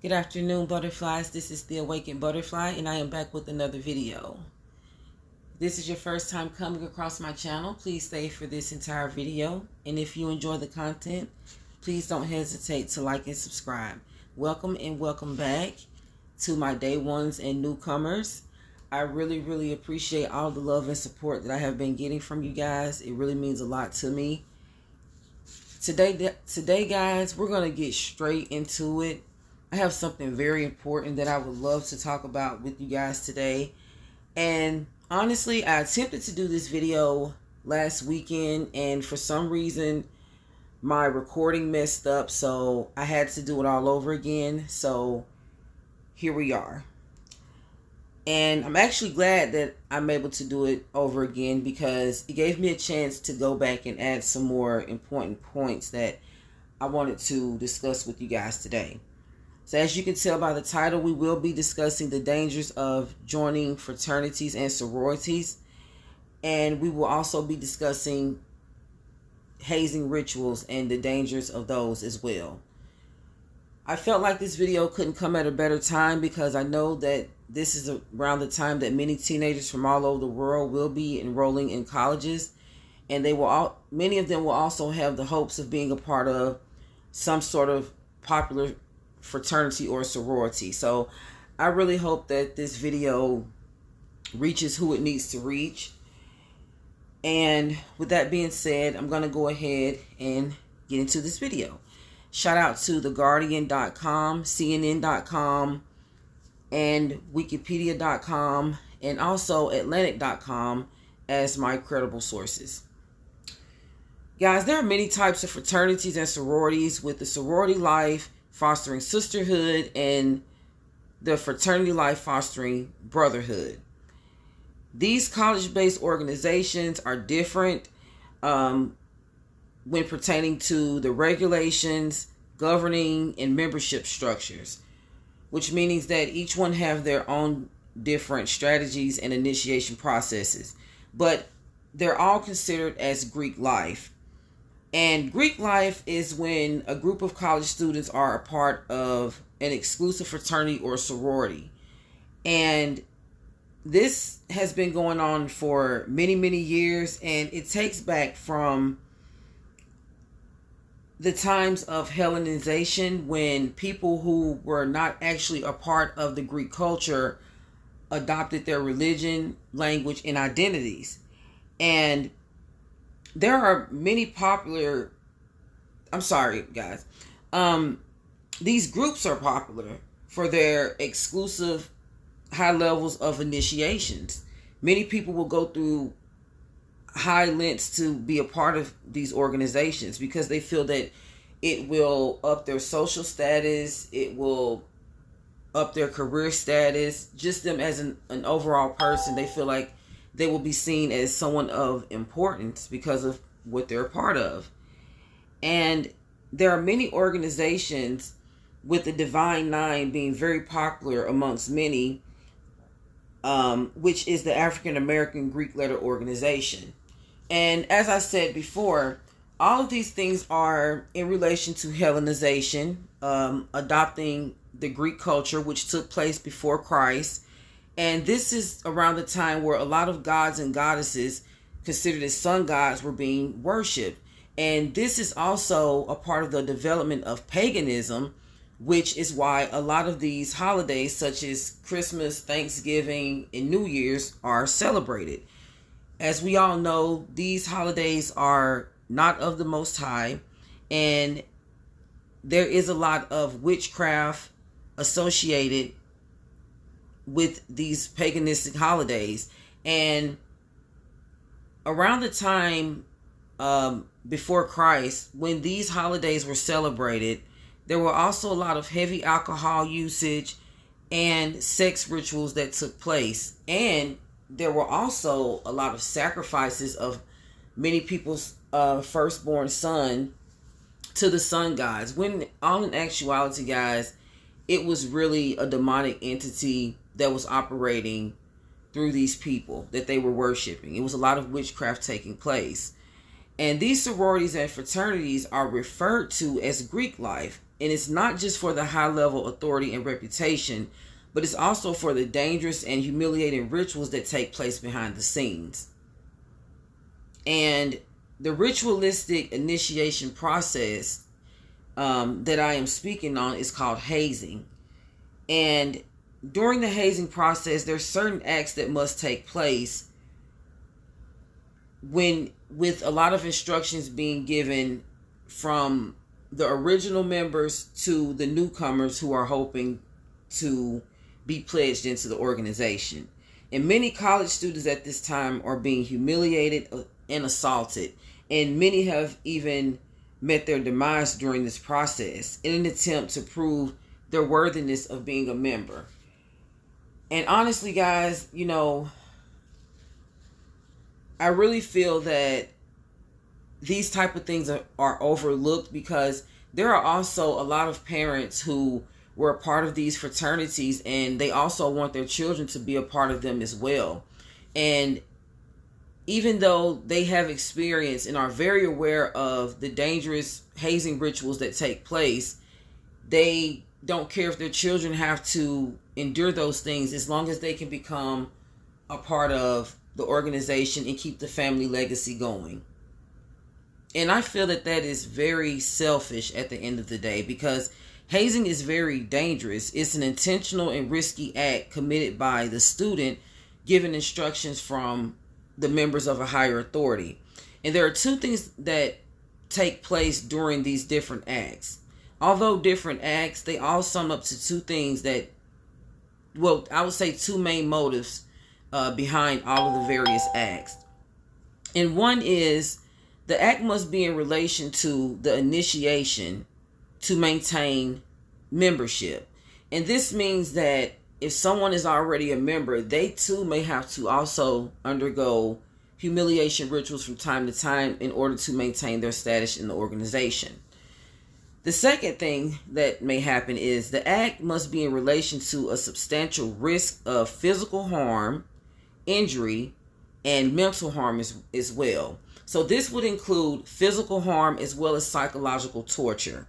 Good afternoon, butterflies. This is the Awakened Butterfly, and I am back with another video. If this is your first time coming across my channel, please stay for this entire video. And if you enjoy the content, please don't hesitate to like and subscribe. Welcome and welcome back to my day ones and newcomers. I really appreciate all the love and support that I have been getting from you guys. It really means a lot to me. Today guys, we're going to get straight into it. I have something very important that I would love to talk about with you guys today. And honestly, I attempted to do this video last weekend, and for some reason my recording messed up, so I had to do it all over again. So here we are. And I'm actually glad that I'm able to do it over again, because it gave me a chance to go back and add some more important points that I wanted to discuss with you guys today. So as you can tell by the title, we will be discussing the dangers of joining fraternities and sororities. And we will also be discussing hazing rituals and the dangers of those as well. I felt like this video couldn't come at a better time, because I know that this is around the time that many teenagers from all over the world will be enrolling in colleges. And many of them will also have the hopes of being a part of some sort of popular fraternity or sorority. So I really hope that this video reaches who it needs to reach. And with that being said, I'm going to go ahead and get into this video. Shout out to theguardian.com, CNN.com, and Wikipedia.com, and also Atlantic.com as my credible sources. Guys, there are many types of fraternities and sororities, with the sorority life fostering sisterhood and the fraternity life fostering brotherhood. These college-based organizations are different when pertaining to the regulations, governing, and membership structures, which means that each one have their own different strategies and initiation processes, but they're all considered as Greek life. And Greek life is when a group of college students are a part of an exclusive fraternity or sorority. And this has been going on for many years, and it takes back from the times of Hellenization, when people who were not actually a part of the Greek culture adopted their religion, language, and identities. And there are many popular, these groups are popular for their exclusive high levels of initiations. Many people will go through high lengths to be a part of these organizations, because they feel that it will up their social status, it will up their career status, just them as an overall person. They feel like they will be seen as someone of importance because of what they're a part of. And there are many organizations, with the Divine Nine being very popular amongst many, which is the African American Greek letter organization. And as I said before, all of these things are in relation to Hellenization, adopting the Greek culture, which took place before Christ. And this is around the time where a lot of gods and goddesses considered as sun gods were being worshipped. And this is also a part of the development of paganism, which is why a lot of these holidays, such as Christmas, Thanksgiving, and New Year's, are celebrated. As we all know, these holidays are not of the Most High, and there is a lot of witchcraft associated with these paganistic holidays. And around the time before Christ, when these holidays were celebrated, there were also a lot of heavy alcohol usage and sex rituals that took place. And there were also a lot of sacrifices of many people's firstborn son to the sun gods, when all in actuality, guys, it was really a demonic entity that was operating through these people that they were worshiping. It was a lot of witchcraft taking place. And these sororities and fraternities are referred to as Greek life, And it's not just for the high level authority and reputation, but it's also for the dangerous and humiliating rituals that take place behind the scenes. And the ritualistic initiation process that I am speaking on is called hazing. And during the hazing process, there's certain acts that must take place with a lot of instructions being given from the original members to the newcomers who are hoping to be pledged into the organization. And many college students at this time are being humiliated and assaulted. And many have even met their demise during this process in an attempt to prove their worthiness of being a member. And honestly, guys, you know, I really feel that these type of things are overlooked, because there are also a lot of parents who were a part of these fraternities, and they also want their children to be a part of them as well. And even though they have experience and are very aware of the dangerous hazing rituals that take place, they don't care if their children have to endure those things, as long as they can become a part of the organization and keep the family legacy going. And I feel that that is very selfish at the end of the day, because hazing is very dangerous. It's an intentional and risky act committed by the student given instructions from the members of a higher authority. And there are two things that take place during these different acts. Although different acts, they all sum up to two things that, well, I would say two main motives behind all of the various acts. And one is the act must be in relation to the initiation to maintain membership. And this means that if someone is already a member, they too may have to also undergo humiliation rituals from time to time in order to maintain their status in the organization. The second thing that may happen is the act must be in relation to a substantial risk of physical harm, injury, and mental harm as well. So this would include physical harm as well as psychological torture.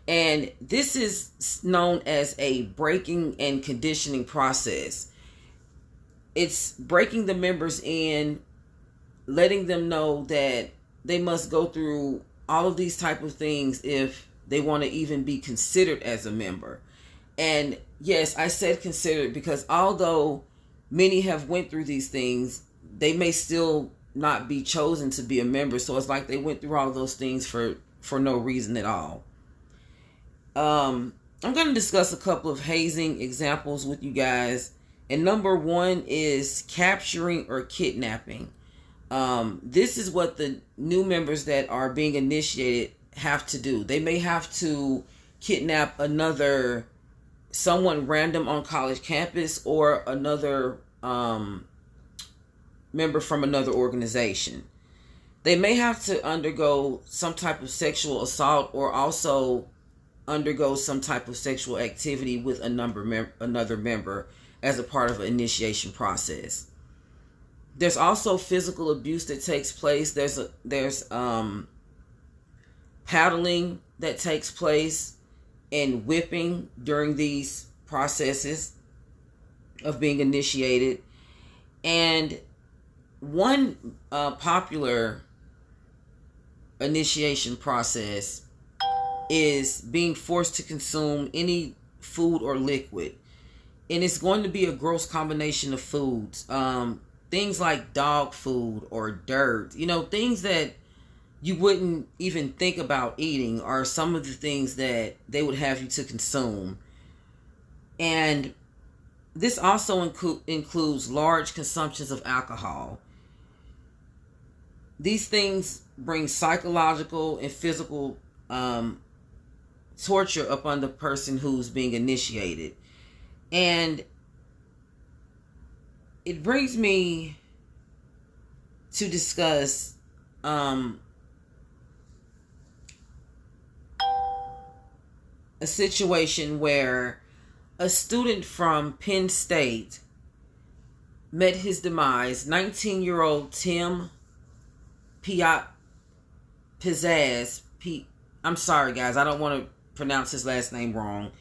And this is known as a breaking and conditioning process. It's breaking the members in, letting them know that they must go through all of these type of things if they want to even be considered as a member. And yes, I said considered because although many have went through these things, they may still not be chosen to be a member. So it's like they went through all those things for no reason at all. I'm going to discuss a couple of hazing examples with you guys. And number one is capturing or kidnapping. This is what the new members that are being initiated have to do. They may have to kidnap someone random on college campus, or another member from another organization. They may have to undergo some type of sexual assault, or also undergo some type of sexual activity with another member as a part of an initiation process. There's also physical abuse that takes place. There's paddling that takes place, and whipping during these processes of being initiated. And one popular initiation process is being forced to consume any food or liquid. And it's going to be a gross combination of foods. Things like dog food or dirt. You know, things that you wouldn't even think about eating are some of the things that they would have you to consume. And this also includes large consumptions of alcohol. These things bring psychological and physical torture upon the person who's being initiated. And it brings me to discuss a situation where a student from Penn State met his demise. 19-year-old Tim Pizzazz. I'm sorry, guys. I don't want to pronounce his last name wrong.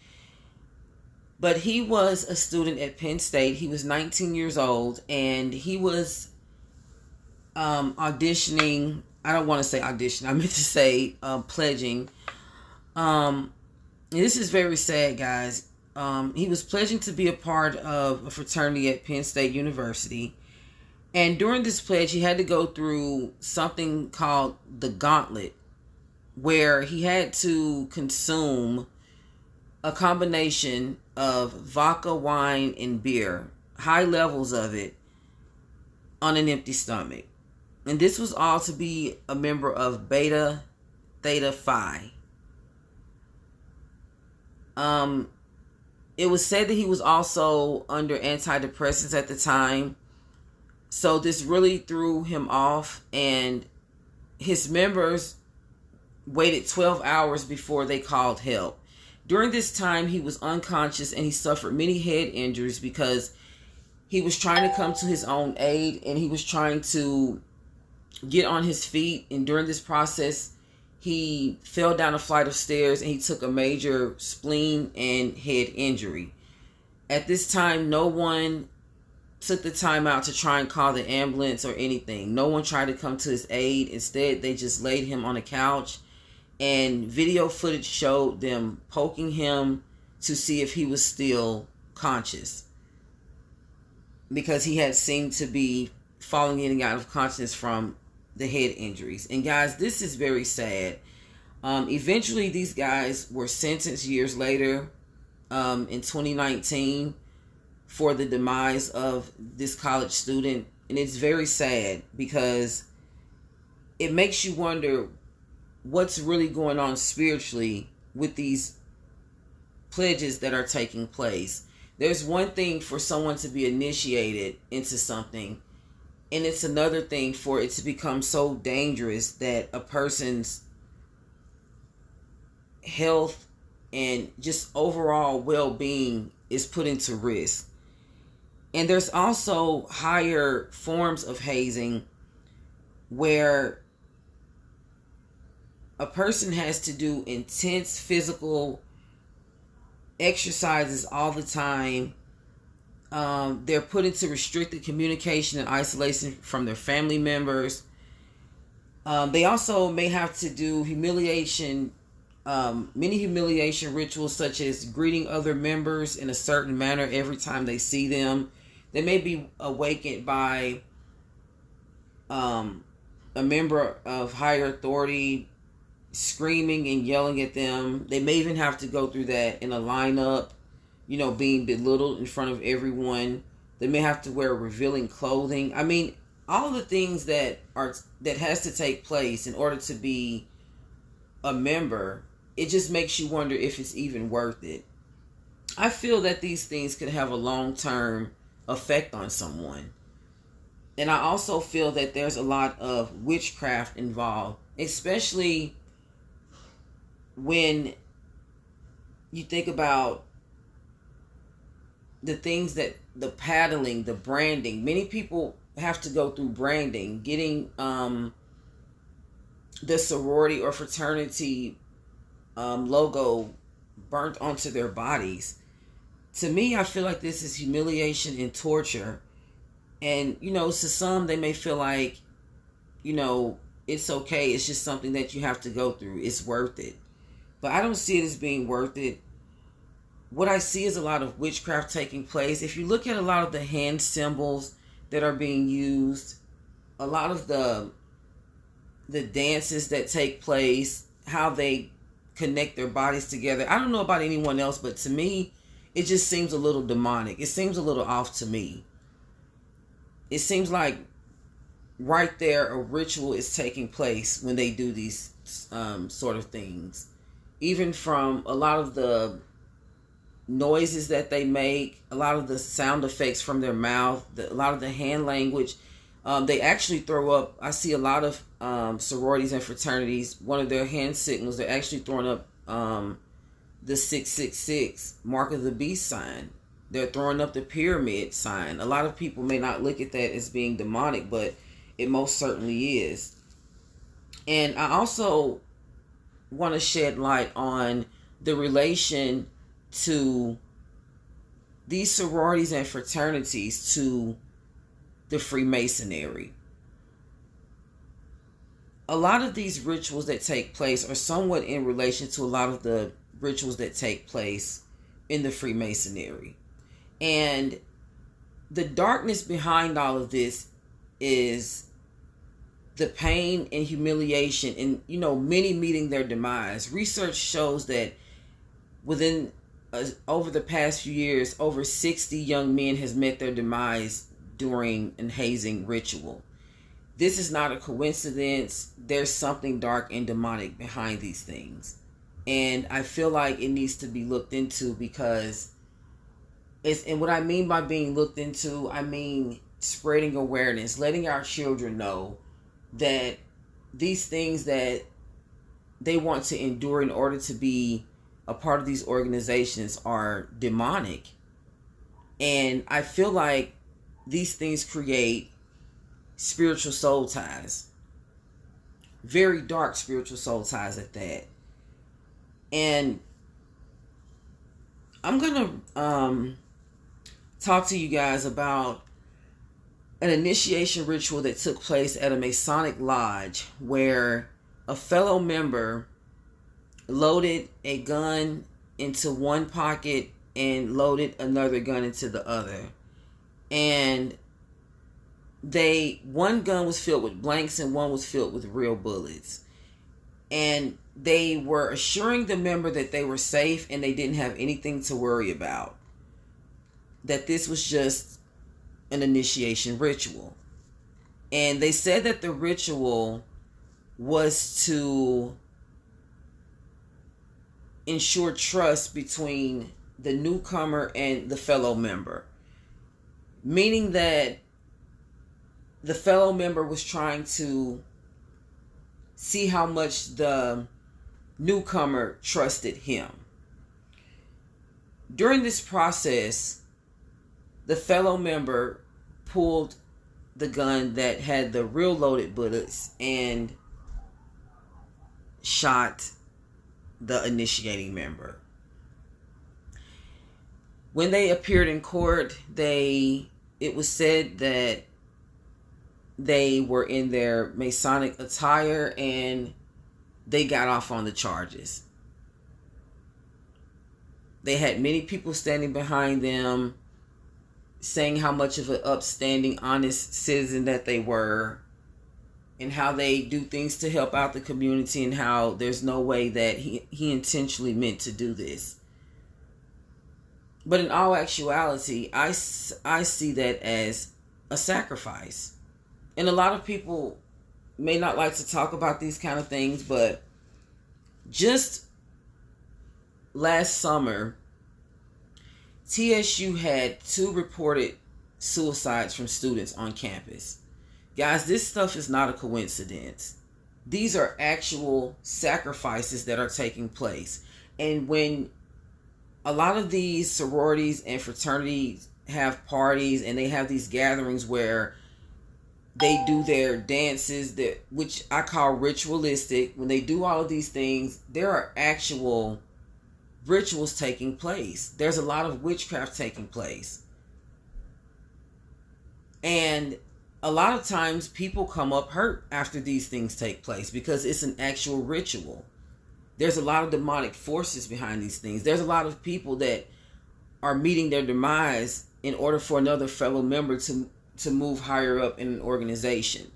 But he was a student at Penn State. He was 19 years old, and he was auditioning. I don't want to say audition. I meant to say pledging. This is very sad, guys. He was pledging to be a part of a fraternity at Penn State University. And during this pledge, he had to go through something called the gauntlet, where he had to consume a combination of vodka, wine, and beer, high levels of it, on an empty stomach. And this was all to be a member of Beta Theta Phi. It was said that he was also under antidepressants at the time. So this really threw him off, and his members waited 12 hours before they called help. During this time, he was unconscious and he suffered many head injuries because he was trying to come to his own aid and he was trying to get on his feet. And during this process, he fell down a flight of stairs and he took a major spleen and head injury. At this time, no one took the time out to try and call the ambulance or anything. No one tried to come to his aid. Instead, they just laid him on a couch, and video footage showed them poking him to see if he was still conscious, because he had seemed to be falling in and out of consciousness from the head injuries. And guys, this is very sad. Eventually, these guys were sentenced years later, in 2019, for the demise of this college student. And it's very sad because it makes you wonder what's really going on spiritually with these pledges that are taking place. There's one thing for someone to be initiated into something, and it's another thing for it to become so dangerous that a person's health and just overall well-being is put into risk. And there's also higher forms of hazing where a person has to do intense physical exercises all the time. They're put into restricted communication and isolation from their family members. They also may have to do humiliation, many humiliation rituals, such as greeting other members in a certain manner every time they see them. They may be awakened by a member of higher authority screaming and yelling at them. They may even have to go through that in a lineup, being belittled in front of everyone. They may have to wear revealing clothing. I mean, all the things that has to take place in order to be a member. It just makes you wonder if it's even worth it. I feel that these things could have a long-term effect on someone. And I also feel that there's a lot of witchcraft involved, especially when you think about the things that the paddling, the branding. Many people have to go through branding, getting the sorority or fraternity logo burnt onto their bodies. To me, I feel like this is humiliation and torture. And, to some, they may feel like, it's okay. It's just something that you have to go through. It's worth it. But I don't see it as being worth it. What I see is a lot of witchcraft taking place. If you look at a lot of the hand symbols that are being used, a lot of the dances that take place, how they connect their bodies together. I don't know about anyone else, but to me, it just seems a little demonic. It seems a little off to me. It seems like right there a ritual is taking place when they do these sort of things. Even from a lot of the noises that they make, a lot of the sound effects from their mouth, a lot of the hand language. They actually throw up. I see a lot of sororities and fraternities, one of their hand signals, they're actually throwing up the 666, mark of the beast sign. They're throwing up the pyramid sign. A lot of people may not look at that as being demonic, but it most certainly is. And I also want to shed light on the relation to these sororities and fraternities to the Freemasonry. A lot of these rituals that take place are somewhat in relation to a lot of the rituals that take place in the Freemasonry. And the darkness behind all of this is the pain and humiliation and, many meeting their demise. Research shows that within over the past few years, over 60 young men has met their demise during an hazing ritual. This is not a coincidence. There's something dark and demonic behind these things. And I feel like it needs to be looked into, because and what I mean by being looked into, I mean spreading awareness, letting our children know that these things that they want to endure in order to be a part of these organizations are demonic. And I feel like these things create spiritual soul ties. Very dark spiritual soul ties at that. And I'm going to talk to you guys about an initiation ritual that took place at a Masonic lodge, where a fellow member loaded a gun into one pocket and loaded another gun into the other. And one gun was filled with blanks and one was filled with real bullets. And they were assuring the member that they were safe and they didn't have anything to worry about. That this was just an initiation ritual. And they said that the ritual was to ensure trust between the newcomer and the fellow member. Meaning that the fellow member was trying to see how much the newcomer trusted him. During this process, the fellow member pulled the gun that had the real loaded bullets and shot the initiating member. When they appeared in court, it was said that they were in their Masonic attire and they got off on the charges. They had many people standing behind them, saying how much of an upstanding, honest citizen that they were, and how they do things to help out the community, and how there's no way that he intentionally meant to do this. But in all actuality, I see that as a sacrifice. And a lot of people may not like to talk about these kind of things, but just last summer, TSU had 2 reported suicides from students on campus. Guys, this stuff is not a coincidence. These are actual sacrifices that are taking place. And when a lot of these sororities and fraternities have parties and they have these gatherings where they do their dances, which I call ritualistic. When they do all of these things, there are actual rituals taking place. There's a lot of witchcraft taking place. And a lot of times people come up hurt after these things take place because it's an actual ritual. There's a lot of demonic forces behind these things. There's a lot of people that are meeting their demise in order for another fellow member to move higher up in an organization.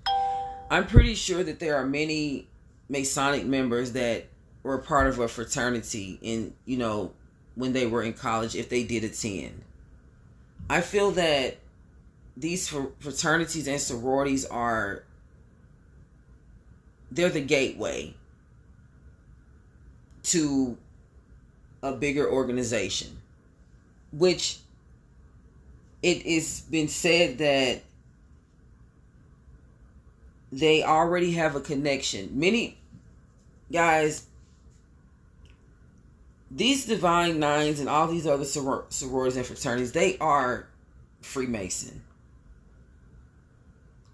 I'm pretty sure that there are many Masonic members that were part of a fraternity in, when they were in college, if they did attend. I feel that these fraternities and sororities they're the gateway to a bigger organization, which it has been said that they already have a connection. Many guys, these Divine Nines and all these other sororities and fraternities, they are Freemason.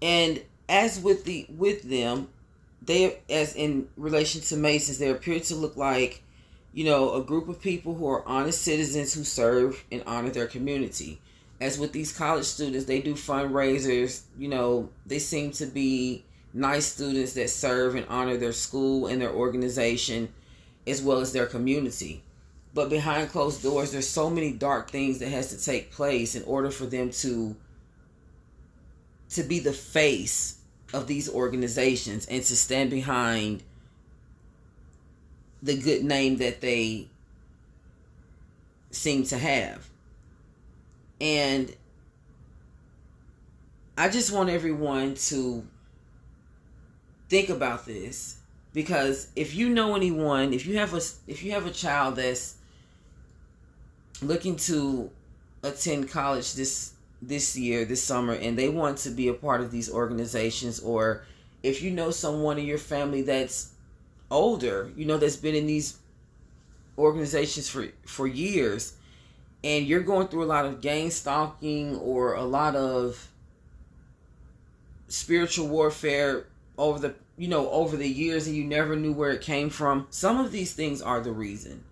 And as with them, as in relation to Masons, they appear to look like you know, a group of people who are honest citizens who serve and honor their community. As with these college students, they do fundraisers. You know, they seem to be nice students that serve and honor their school and their organization as well as their community. But behind closed doors, there's so many dark things that has to take place in order for them to be the face of these organizations and to stand behind the good name that they seem to have. And I just want everyone to think about this, because if you know anyone, if you have a child that's looking to attend college this year, this summer, and they want to be a part of these organizations, or if you know someone in your family that's older, you know, that's been in these organizations for years, and you're going through a lot of gang stalking or a lot of spiritual warfare over the years, and you never knew where it came from. Some of these things are the reason.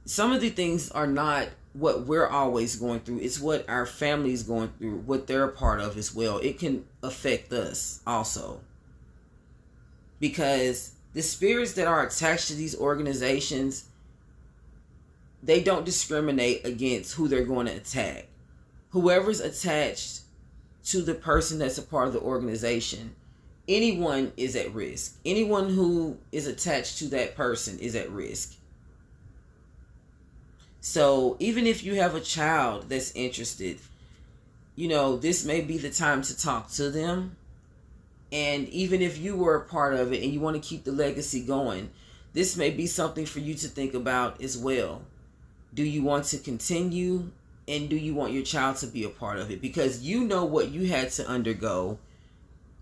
Some of the things are not what we're always going through. It's what our family's going through, what they're a part of as well. It can affect us also, because the spirits that are attached to these organizations, they don't discriminate against who they're going to attack. Whoever's attached to the person that's a part of the organization, anyone is at risk. Anyone who is attached to that person is at risk. So even if you have a child that's interested, you know, this may be the time to talk to them. And even if you were a part of it and you want to keep the legacy going, this may be something for you to think about as well. Do you want to continue, and do you want your child to be a part of it? Because you know what you had to undergo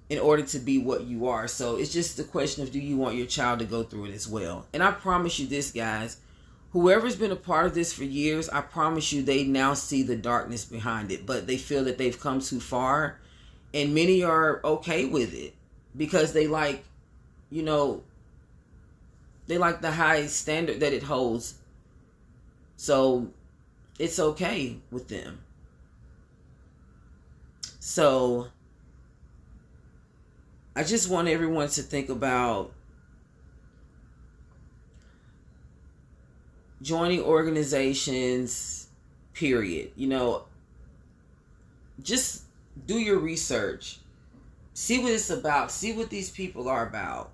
in order to be what you are. So it's just the question of, do you want your child to go through it as well? And I promise you this, guys, whoever's been a part of this for years, I promise you they now see the darkness behind it, but they feel that they've come too far. And many are okay with it because they like, you know, they like the high standard that it holds. So it's okay with them. So I just want everyone to think about joining organizations, period. You know, just do your research. See what it's about. See what these people are about.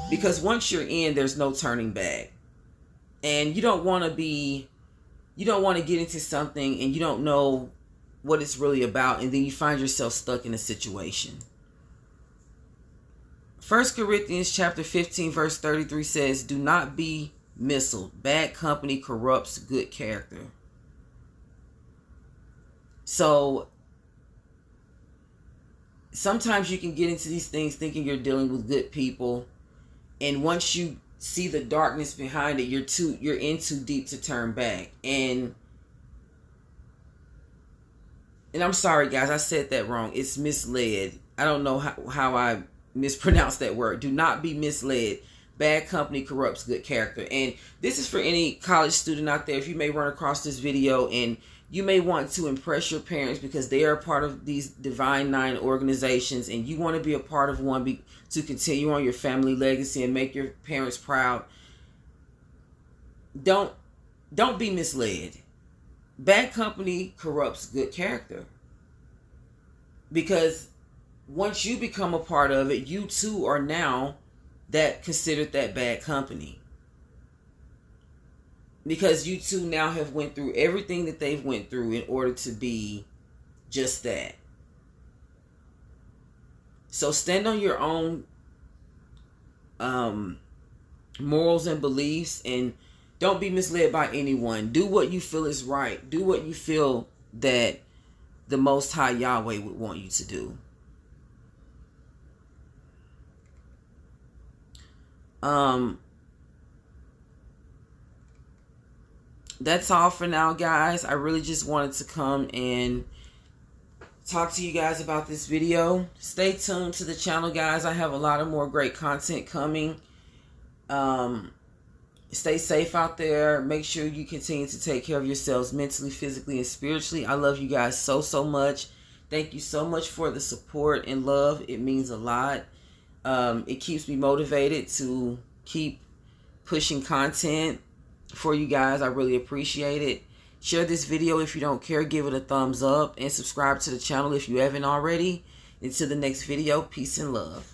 Because once you're in, there's no turning back. And you don't want to get into something and you don't know what it's really about, and then you find yourself stuck in a situation. 1 Corinthians chapter 15 verse 33 says, "Do not be misled. Bad company corrupts good character." So sometimes you can get into these things thinking you're dealing with good people, and once you see the darkness behind it, you're in too deep to turn back. And I'm sorry, guys, I said that wrong. It's misled. I don't know how I mispronounced that word. Do not be misled. Bad company corrupts good character. And this is for any college student out there. If you may run across this video and you may want to impress your parents because they are a part of these Divine Nine organizations, and you want to be a part of one to continue on your family legacy and make your parents proud, don't be misled. Bad company corrupts good character. Because once you become a part of it, you too are now considered that bad company. Because you too now have went through everything that they've went through in order to be just that. So stand on your own morals and beliefs, and don't be misled by anyone. Do what you feel is right. Do what you feel that the Most High Yahweh would want you to do. That's all for now, guys. I really just wanted to come and talk to you guys about this video. Stay tuned to the channel, guys. I have a lot of more great content coming. Stay safe out there. Make sure you continue to take care of yourselves mentally, physically, and spiritually. I love you guys so, so much. Thank you so much for the support and love. It means a lot. It keeps me motivated to keep pushing content for you guys. I really appreciate it. Share this video if you don't care. Give it a thumbs up. And subscribe to the channel if you haven't already. Until the next video, peace and love.